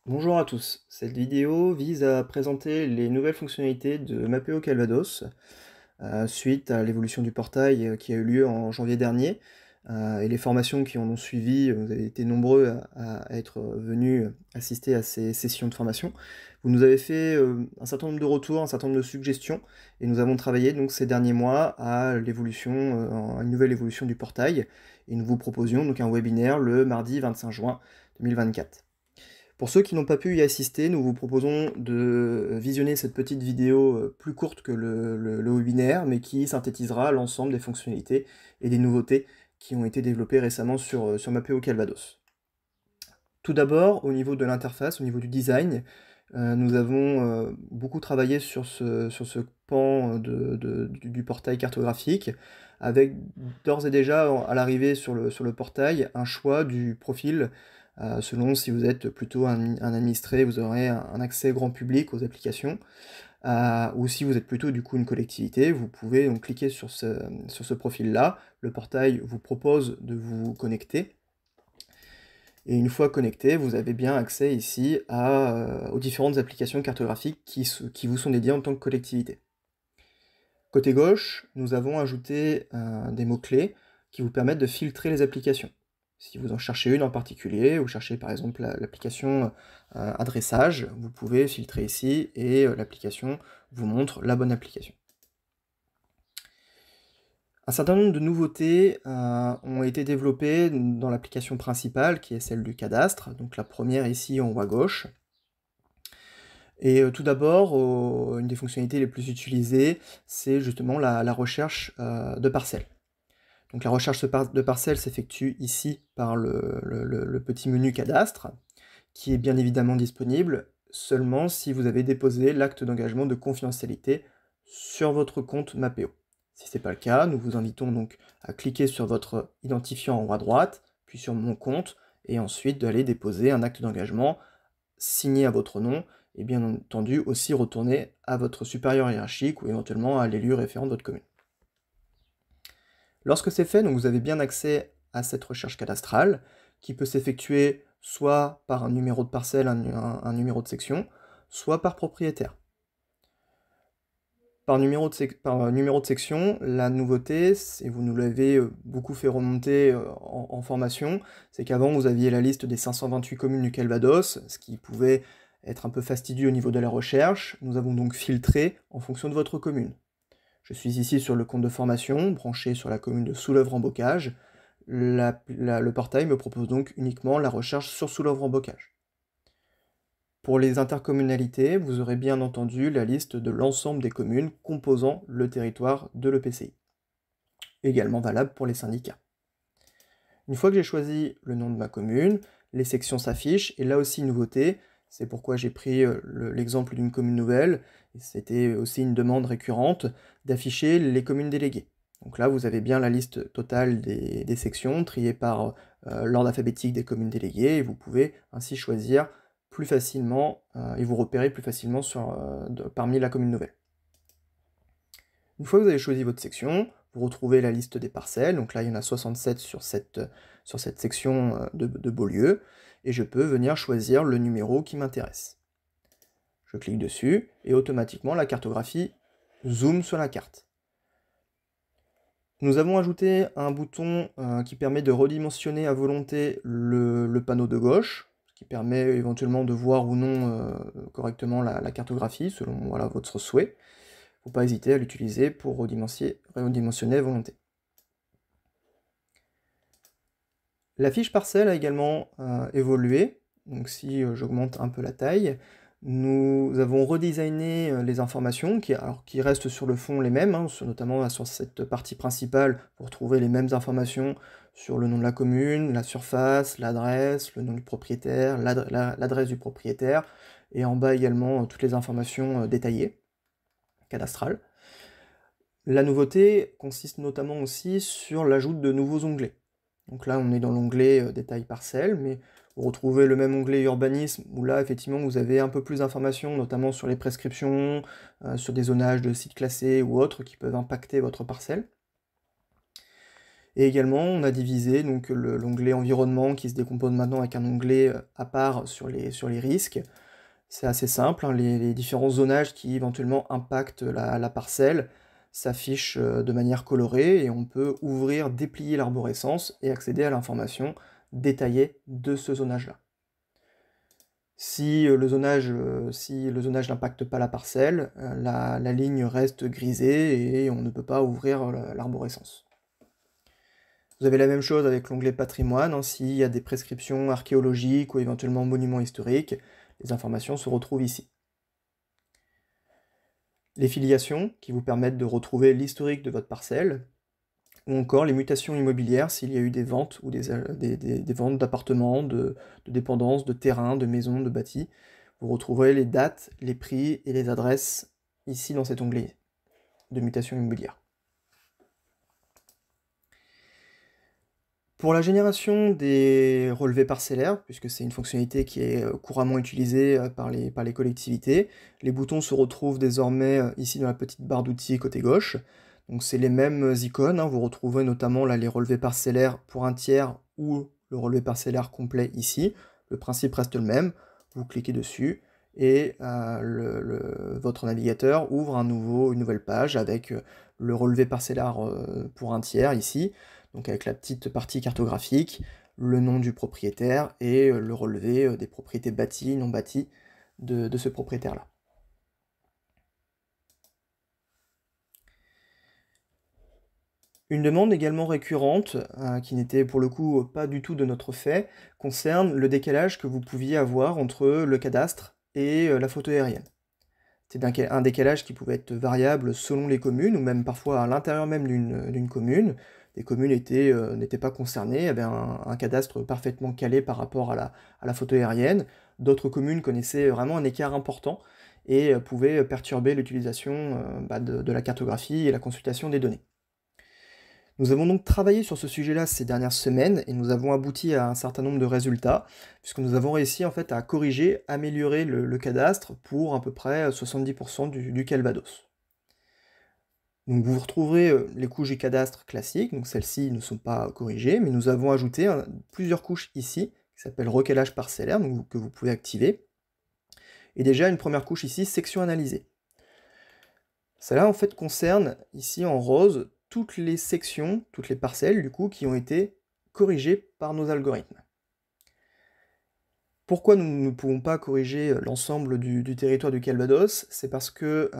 Bonjour à tous, cette vidéo vise à présenter les nouvelles fonctionnalités de Mapeo Calvados suite à l'évolution du portail qui a eu lieu en janvier dernier et les formations qui en ont suivi. Vous avez été nombreux à être venus assister à ces sessions de formation. Vous nous avez fait un certain nombre de retours, un certain nombre de suggestions et nous avons travaillé donc ces derniers mois à l'évolution, à une nouvelle évolution du portail et nous vous proposions donc un webinaire le mardi 25 juin 2024. Pour ceux qui n'ont pas pu y assister, nous vous proposons de visionner cette petite vidéo plus courte que le webinaire, mais qui synthétisera l'ensemble des fonctionnalités et des nouveautés qui ont été développées récemment sur Mapeo Calvados. Tout d'abord, au niveau de l'interface, au niveau du design, nous avons beaucoup travaillé sur ce pan du portail cartographique, avec d'ores et déjà, à l'arrivée sur le portail, un choix du profil. Selon si vous êtes plutôt un administré, vous aurez un accès grand public aux applications, ou si vous êtes plutôt du coup une collectivité, vous pouvez donc cliquer sur ce profil-là. Le portail vous propose de vous connecter. Et une fois connecté, vous avez bien accès ici aux différentes applications cartographiques qui vous sont dédiées en tant que collectivité. Côté gauche, nous avons ajouté des mots-clés qui vous permettent de filtrer les applications. Si vous en cherchez une en particulier, vous cherchez par exemple l'application adressage, vous pouvez filtrer ici et l'application vous montre la bonne application. Un certain nombre de nouveautés ont été développées dans l'application principale, qui est celle du cadastre, donc la première ici en haut à gauche. Et tout d'abord, une des fonctionnalités les plus utilisées, c'est justement la recherche de parcelles. Donc la recherche de parcelles s'effectue ici par le petit menu cadastre, qui est bien évidemment disponible seulement si vous avez déposé l'acte d'engagement de confidentialité sur votre compte Mapeo. Si ce n'est pas le cas, nous vous invitons donc à cliquer sur votre identifiant en haut à droite, puis sur Mon compte, et ensuite d'aller déposer un acte d'engagement signé à votre nom, et bien entendu aussi retourner à votre supérieur hiérarchique ou éventuellement à l'élu référent de votre commune. Lorsque c'est fait, donc vous avez bien accès à cette recherche cadastrale, qui peut s'effectuer soit par un numéro de parcelle, un numéro de section, soit par propriétaire. Par numéro de section, la nouveauté, et vous nous l'avez beaucoup fait remonter en formation, c'est qu'avant vous aviez la liste des 528 communes du Calvados, ce qui pouvait être un peu fastidieux au niveau de la recherche. Nous avons donc filtré en fonction de votre commune. Je suis ici sur le compte de formation, branché sur la commune de Souleuvre-en-Bocage. Le portail me propose donc uniquement la recherche sur Souleuvre-en-Bocage. Pour les intercommunalités, vous aurez bien entendu la liste de l'ensemble des communes composant le territoire de l'EPCI. Également valable pour les syndicats. Une fois que j'ai choisi le nom de ma commune, les sections s'affichent, et là aussi nouveauté, c'est pourquoi j'ai pris l'exemple d'une commune nouvelle, et c'était aussi une demande récurrente, d'afficher les communes déléguées. Donc là, vous avez bien la liste totale des sections, triées par l'ordre alphabétique des communes déléguées, et vous pouvez ainsi choisir plus facilement, et vous repérer plus facilement parmi la commune nouvelle. Une fois que vous avez choisi votre section, vous retrouvez la liste des parcelles, donc là il y en a 67 sur cette section de Beaulieu, et je peux venir choisir le numéro qui m'intéresse. Je clique dessus, et automatiquement la cartographie zoome sur la carte. Nous avons ajouté un bouton qui permet de redimensionner à volonté le panneau de gauche, ce qui permet éventuellement de voir ou non correctement la cartographie, selon voilà, votre souhait. Il ne faut pas hésiter à l'utiliser pour redimensionner à volonté. La fiche parcelle a également évolué, donc si j'augmente un peu la taille, nous avons redesigné les informations qui restent sur le fond les mêmes, hein, notamment sur cette partie principale pour trouver les mêmes informations sur le nom de la commune, la surface, l'adresse, le nom du propriétaire, l'adresse du propriétaire, et en bas également toutes les informations détaillées, cadastrales. La nouveauté consiste notamment aussi sur l'ajout de nouveaux onglets. Donc là, on est dans l'onglet détail parcelle, mais vous retrouvez le même onglet urbanisme, où là, effectivement, vous avez un peu plus d'informations, notamment sur les prescriptions, sur des zonages de sites classés ou autres qui peuvent impacter votre parcelle. Et également, on a divisé donc l'onglet environnement qui se décompose maintenant avec un onglet à part sur les risques. C'est assez simple, hein, les différents zonages qui éventuellement impactent la parcelle s'affichent de manière colorée et on peut ouvrir, déplier l'arborescence et accéder à l'information détaillée de ce zonage-là. Si le zonage n'impacte pas la parcelle, la ligne reste grisée et on ne peut pas ouvrir l'arborescence. Vous avez la même chose avec l'onglet patrimoine, hein, s'il y a des prescriptions archéologiques ou éventuellement monuments historiques, les informations se retrouvent ici. Les filiations, qui vous permettent de retrouver l'historique de votre parcelle, ou encore les mutations immobilières s'il y a eu des ventes ou des ventes d'appartements, de dépendances, de terrains, de maisons, de bâtis. Vous retrouverez les dates, les prix et les adresses ici dans cet onglet de mutation immobilière. Pour la génération des relevés parcellaires, puisque c'est une fonctionnalité qui est couramment utilisée par les collectivités, les boutons se retrouvent désormais ici dans la petite barre d'outils côté gauche. Donc c'est les mêmes icônes, hein. Vous retrouverez notamment là les relevés parcellaires pour un tiers ou le relevé parcellaire complet ici. Le principe reste le même, vous cliquez dessus et votre navigateur ouvre une nouvelle page avec le relevé parcellaire pour un tiers ici, donc avec la petite partie cartographique, le nom du propriétaire et le relevé des propriétés bâties, non bâties de ce propriétaire-là. Une demande également récurrente, qui n'était pour le coup pas du tout de notre fait, concerne le décalage que vous pouviez avoir entre le cadastre et la photo aérienne. C'est un décalage qui pouvait être variable selon les communes, ou même parfois à l'intérieur même d'une commune. Des communes n'étaient pas concernées, avaient un cadastre parfaitement calé par rapport à la photo aérienne. D'autres communes connaissaient vraiment un écart important et pouvaient perturber l'utilisation de la cartographie et la consultation des données. Nous avons donc travaillé sur ce sujet-là ces dernières semaines et nous avons abouti à un certain nombre de résultats, puisque nous avons réussi en fait à corriger, améliorer le cadastre pour à peu près 70% du Calvados. Donc vous retrouverez les couches du cadastre classiques, donc celles-ci ne sont pas corrigées, mais nous avons ajouté plusieurs couches ici, qui s'appelle recalage parcellaire, donc, que vous pouvez activer. Et déjà une première couche ici, section analysée. Celle-là en fait concerne ici en rose toutes les sections, toutes les parcelles du coup qui ont été corrigées par nos algorithmes. Pourquoi nous ne pouvons pas corriger l'ensemble du territoire du Calvados? C'est parce que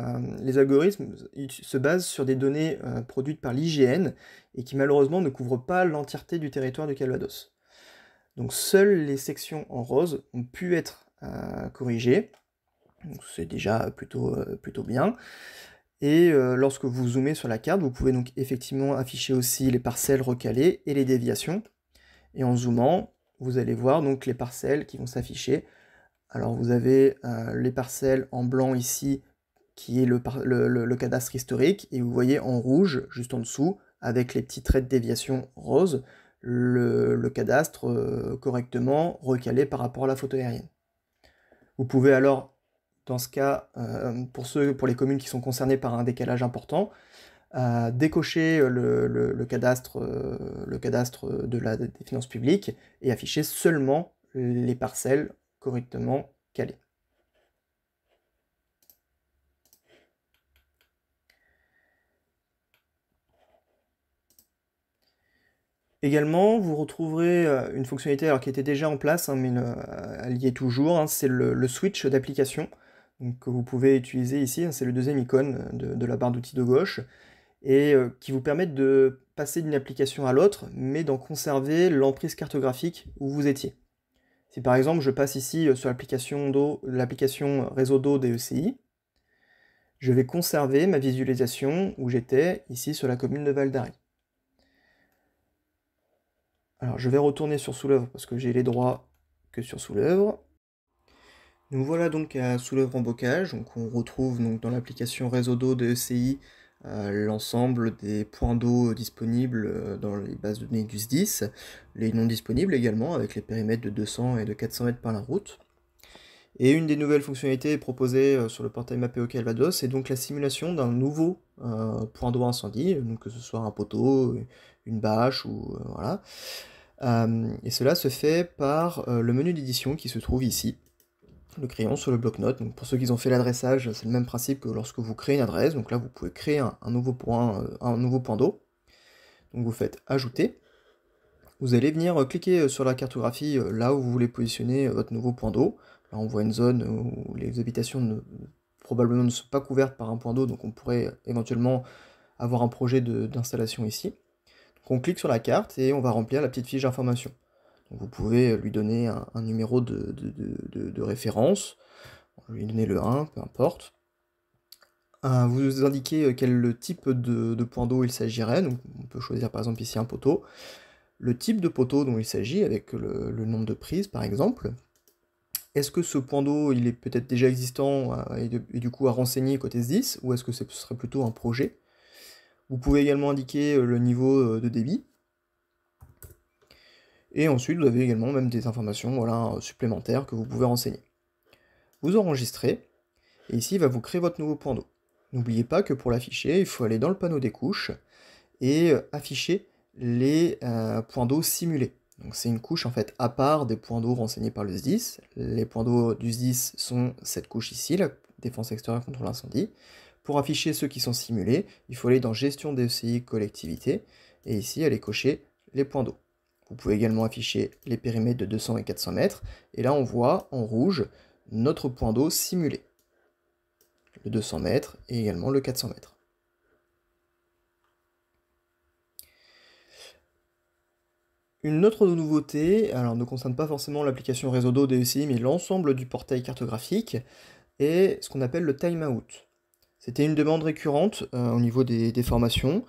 les algorithmes se basent sur des données produites par l'IGN et qui malheureusement ne couvrent pas l'entièreté du territoire du Calvados. Donc seules les sections en rose ont pu être corrigées, c'est déjà plutôt bien. Et lorsque vous zoomez sur la carte, vous pouvez donc effectivement afficher aussi les parcelles recalées et les déviations. Et en zoomant, vous allez voir donc les parcelles qui vont s'afficher. Alors vous avez les parcelles en blanc ici, qui est le cadastre historique, et vous voyez en rouge, juste en dessous, avec les petits traits de déviation rose, le cadastre correctement recalé par rapport à la photo aérienne. Vous pouvez alors dans ce cas, pour les communes qui sont concernées par un décalage important, décocher le cadastre des finances publiques et afficher seulement les parcelles correctement calées. Également, vous retrouverez une fonctionnalité qui était déjà en place, hein, mais elle y est toujours, hein, c'est le switch d'application que vous pouvez utiliser ici, c'est le deuxième icône de la barre d'outils de gauche, et qui vous permet de passer d'une application à l'autre, mais d'en conserver l'emprise cartographique où vous étiez. Si par exemple je passe ici sur l'application réseau d'eau des ECI, je vais conserver ma visualisation où j'étais ici sur la commune de Val d'Arry. Alors je vais retourner sur Soulèvre parce que j'ai les droits que sur Soulèvre. Nous voilà donc à Soulèvre en bocage, donc on retrouve donc dans l'application réseau d'eau de ECI l'ensemble des points d'eau disponibles dans les bases de données du SDIS, les non disponibles également avec les périmètres de 200 et de 400 mètres par la route. Et une des nouvelles fonctionnalités proposées sur le portail Mapeo Calvados, c'est donc la simulation d'un nouveau point d'eau incendie, donc que ce soit un poteau, une bâche, ou voilà. Et cela se fait par le menu d'édition qui se trouve ici, le crayon sur le bloc-notes. Donc pour ceux qui ont fait l'adressage, c'est le même principe que lorsque vous créez une adresse. Donc là, vous pouvez créer un nouveau point d'eau. Donc vous faites ajouter. Vous allez venir cliquer sur la cartographie là où vous voulez positionner votre nouveau point d'eau. Là, on voit une zone où les habitations probablement ne sont pas couvertes par un point d'eau, donc on pourrait éventuellement avoir un projet d'installation ici. Donc on clique sur la carte et on va remplir la petite fiche d'information. Donc vous pouvez lui donner un numéro de référence, lui donner le 1, peu importe. Vous indiquez quel type de point d'eau il s'agirait, donc on peut choisir par exemple ici un poteau, le type de poteau dont il s'agit avec le nombre de prises par exemple. Est-ce que ce point d'eau il est peut-être déjà existant et du coup à renseigner côté SDIS, ou est-ce que ce serait plutôt un projet? Vous pouvez également indiquer le niveau de débit. Et ensuite, vous avez également même des informations voilà, supplémentaires que vous pouvez renseigner. Vous enregistrez, et ici, il va vous créer votre nouveau point d'eau. N'oubliez pas que pour l'afficher, il faut aller dans le panneau des couches et afficher les points d'eau simulés. Donc c'est une couche en fait à part des points d'eau renseignés par le SDIS. Les points d'eau du SDIS sont cette couche ici, la défense extérieure contre l'incendie. Pour afficher ceux qui sont simulés, il faut aller dans Gestion DCI collectivité, et ici aller cocher les points d'eau. Vous pouvez également afficher les périmètres de 200 et 400 mètres, et là on voit en rouge notre point d'eau simulé. Le 200 mètres et également le 400 mètres. Une autre nouveauté, alors ne concerne pas forcément l'application réseau d'eau DECI, mais l'ensemble du portail cartographique, est ce qu'on appelle le timeout. C'était une demande récurrente au niveau des formations,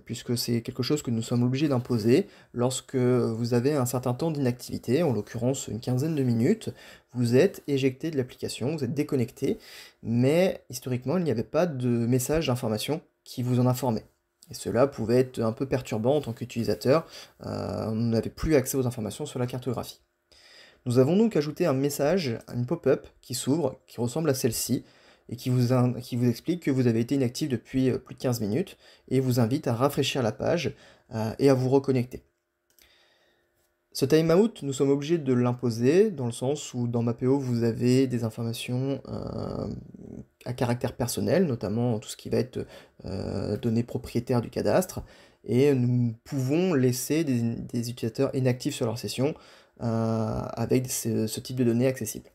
puisque c'est quelque chose que nous sommes obligés d'imposer lorsque vous avez un certain temps d'inactivité, en l'occurrence une quinzaine de minutes, vous êtes éjecté de l'application, vous êtes déconnecté, mais historiquement il n'y avait pas de message d'information qui vous en informait. Et cela pouvait être un peu perturbant en tant qu'utilisateur, on n'avait plus accès aux informations sur la cartographie. Nous avons donc ajouté un message, une pop-up qui s'ouvre, qui ressemble à celle-ci, et qui vous explique que vous avez été inactif depuis plus de 15 minutes, et vous invite à rafraîchir la page et à vous reconnecter. Ce timeout, nous sommes obligés de l'imposer, dans le sens où dans Mapeo, vous avez des informations à caractère personnel, notamment tout ce qui va être données propriétaires du cadastre, et nous pouvons laisser des utilisateurs inactifs sur leur session avec ce type de données accessibles.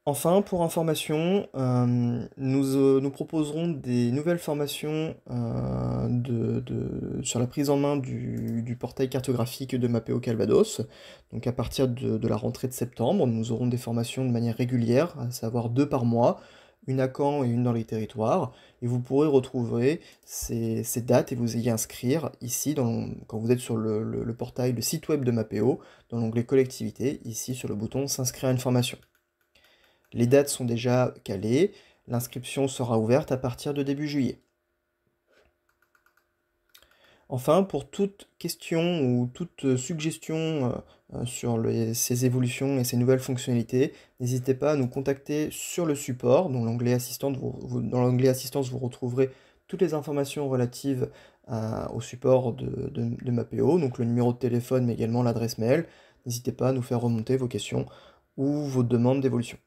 Enfin, pour information, nous proposerons des nouvelles formations sur la prise en main du portail cartographique de Mapeo Calvados. Donc à partir de la rentrée de septembre, nous aurons des formations de manière régulière, à savoir 2 par mois, une à Caen et une dans les territoires, et vous pourrez retrouver ces dates et vous y inscrire ici, quand vous êtes sur le portail, le site web de Mapeo, dans l'onglet collectivité, ici sur le bouton s'inscrire à une formation. Les dates sont déjà calées, l'inscription sera ouverte à partir de début juillet. Enfin, pour toute question ou toute suggestion sur ces évolutions et ces nouvelles fonctionnalités, n'hésitez pas à nous contacter sur le support. Dans l'onglet assistance, vous retrouverez toutes les informations relatives au support de Mapeo, donc le numéro de téléphone mais également l'adresse mail. N'hésitez pas à nous faire remonter vos questions ou vos demandes d'évolution.